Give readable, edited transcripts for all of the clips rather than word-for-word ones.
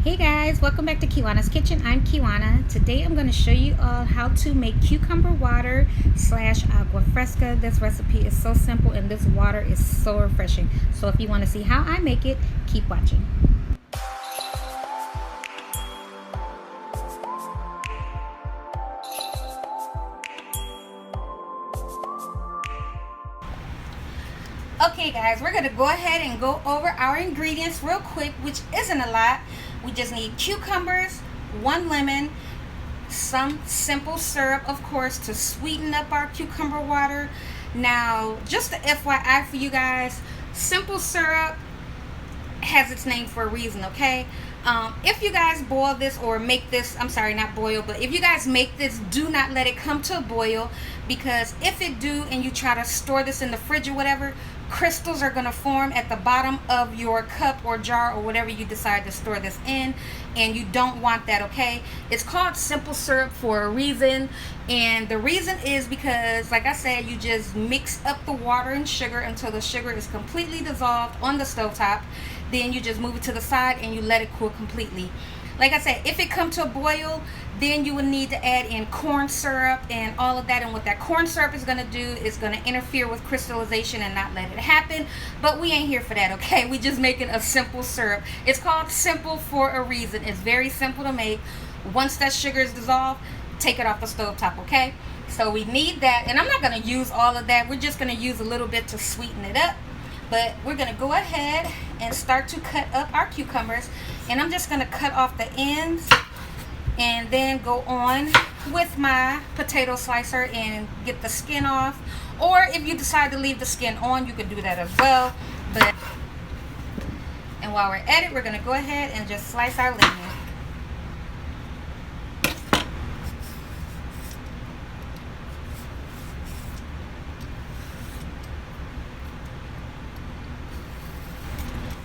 Hey guys, welcome back to Kiwanna's Kitchen. I'm Kiwanna. Today I'm going to show you all how to make cucumber water / agua fresca. This recipe is so simple and this water is so refreshing. So if you want to see how I make it, keep watching. Okay guys, we're going to go ahead and go over our ingredients real quick, which isn't a lot. We just need cucumbers, 1 lemon, some simple syrup, of course, to sweeten up our cucumber water. Now, just a FYI for you guys, simple syrup has its name for a reason, okay? If you guys boil this or make this, I'm sorry, not boil, but if you guys make this, do not let it come to a boil, because if it do and you try to store this in the fridge or whatever, crystals are going to form at the bottom of your cup or jar or whatever you decide to store this in, and you don't want that, okay? It's called simple syrup for a reason, and the reason is because, like I said, you just mix up the water and sugar until the sugar is completely dissolved on the stovetop. Then you just move it to the side and you let it cool completely. Like I said, if it comes to a boil, then you would need to add in corn syrup and all of that. And what that corn syrup is going to do is going to interfere with crystallization and not let it happen. But we ain't here for that, okay? We just making a simple syrup. It's called simple for a reason. It's very simple to make. Once that sugar is dissolved, take it off the stove top, okay? So we need that. And I'm not going to use all of that. We're just going to use a little bit to sweeten it up. But we're going to go ahead and start to cut up our cucumbers. And I'm just going to cut off the ends and then go on with my potato slicer and get the skin off. Or if you decide to leave the skin on, you can do that as well. And while we're at it, we're going to go ahead and just slice our lemon.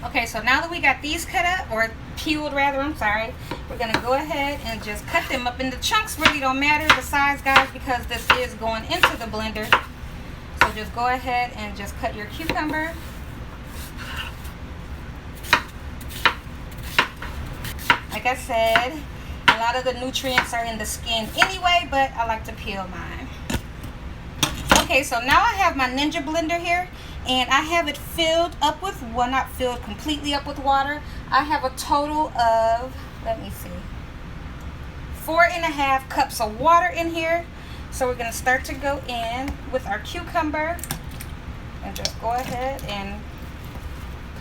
Okay, so now that we got these cut up, or peeled rather, I'm sorry, we're going to go ahead and just cut them up. And the chunks really don't matter, the size, guys, because this is going into the blender. So just go ahead and just cut your cucumber. Like I said, a lot of the nutrients are in the skin anyway, but I like to peel mine. Okay, so now I have my Ninja blender here, and I have it filled up with, well, not filled completely up with water. I have a total of, let me see, 4.5 cups of water in here. So we're going to start to go in with our cucumber and just go ahead and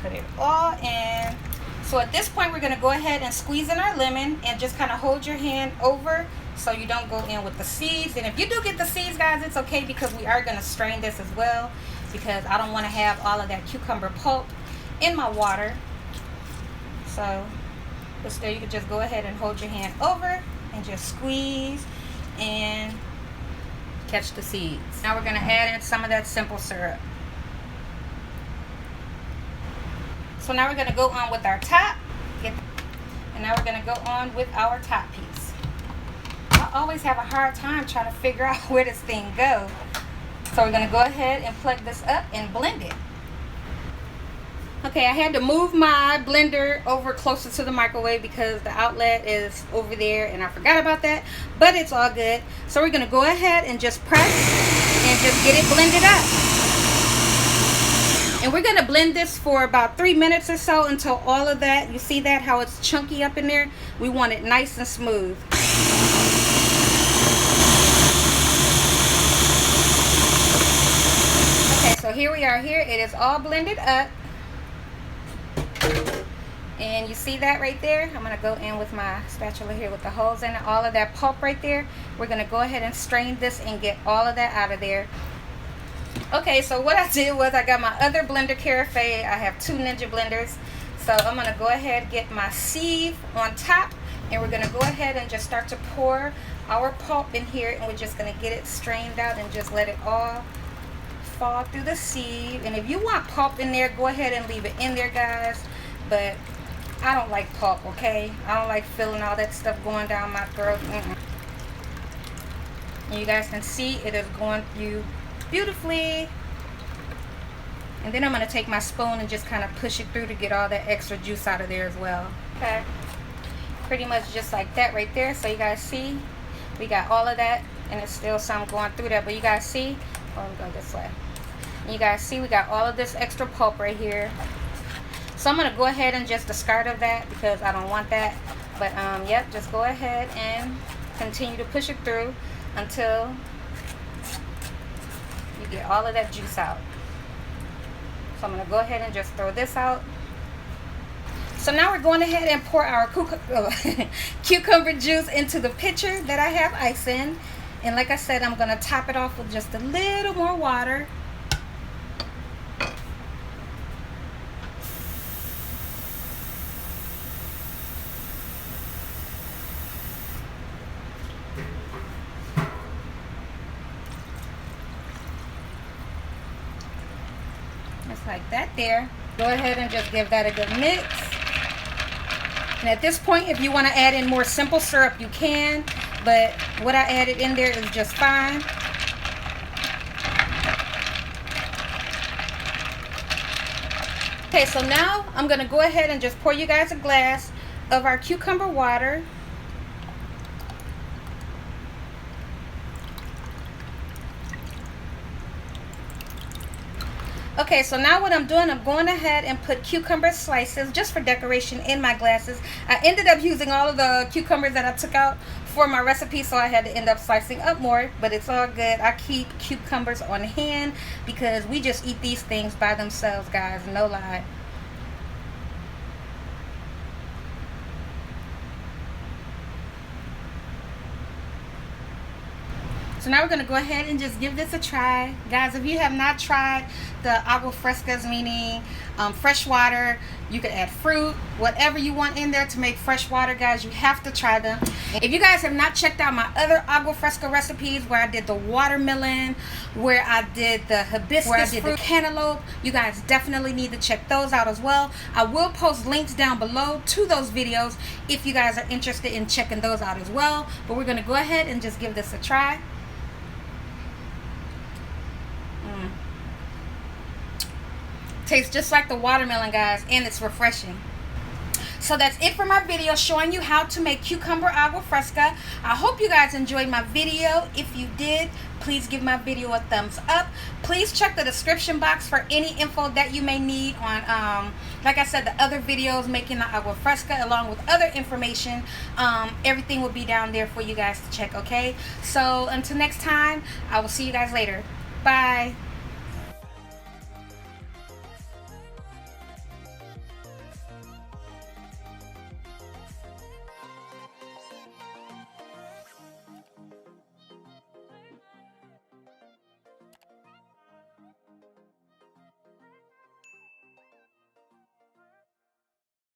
put it all in. So at this point, we're going to go ahead and squeeze in our lemon and just kind of hold your hand over so you don't go in with the seeds. And if you do get the seeds, guys, it's okay, because we are going to strain this as well, because I don't want to have all of that cucumber pulp in my water. So, but still, you can just go ahead and hold your hand over and just squeeze and catch the seeds. Now we're going to add in some of that simple syrup. So now we're going to go on with our top. And now we're going to go on with our top piece. I always have a hard time trying to figure out where this thing goes. So we're going to go ahead and plug this up and blend it. Okay, I had to move my blender over closer to the microwave because the outlet is over there and I forgot about that. But it's all good. So we're going to go ahead and just press and just get it blended up. And we're going to blend this for about 3 minutes or so until all of that, you see that, how it's chunky up in there? We want it nice and smooth. So here we are here. It is all blended up. And you see that right there? I'm going to go in with my spatula here with the holes in it. All of that pulp right there. We're going to go ahead and strain this and get all of that out of there. Okay, so what I did was I got my other blender carafe. I have 2 Ninja blenders. So I'm going to go ahead and get my sieve on top. And we're going to go ahead and just start to pour our pulp in here. And we're just going to get it strained out and just let it all fall through the sieve. And if you want pulp in there, go ahead and leave it in there, guys. But I don't like pulp, okay? I don't like feeling all that stuff going down my throat. And you guys can see it is going through beautifully. And then I'm going to take my spoon and just kind of push it through to get all that extra juice out of there as well. Okay. pretty much just like that right there. So you guys see, we got all of that, and it's still some going through there, but you guys see, let me go this way. You guys see we got all of this extra pulp right here. So I'm going to go ahead and just discard of that because I don't want that. But yep, just go ahead and continue to push it through until you get all of that juice out. So I'm going to go ahead and just throw this out. So now we're going ahead and pour our cucumber juice into the pitcher that I have ice in. And like I said, I'm going to top it off with just a little more water. Just like that there. Go ahead and just give that a good mix. And at this point, if you want to add in more simple syrup, you can. But what I added in there is just fine. Okay, so now I'm going to go ahead and just pour you guys a glass of our cucumber water. Okay, so now what I'm doing, I'm going ahead and put cucumber slices just for decoration in my glasses. I ended up using all of the cucumbers that I took out for my recipe, so I had to end up slicing up more, but it's all good. I keep cucumbers on hand because we just eat these things by themselves, guys, no lie. So now we're going to go ahead and just give this a try. Guys, if you have not tried the agua frescas, meaning fresh water, you can add fruit, whatever you want in there to make fresh water, guys, you have to try them. If you guys have not checked out my other agua fresca recipes where I did the watermelon, where I did the hibiscus, where I did the cantaloupe, you guys definitely need to check those out as well. I will post links down below to those videos if you guys are interested in checking those out as well. But we're going to go ahead and just give this a try. Tastes just like the watermelon, guys, and it's refreshing. So that's it for my video showing you how to make cucumber agua fresca. I hope you guys enjoyed my video. If you did, please give my video a thumbs up. Please check the description box for any info that you may need on, like I said, the other videos making the agua fresca, along with other information. Everything will be down there for you guys to check, okay? So until next time, I will see you guys later. Bye.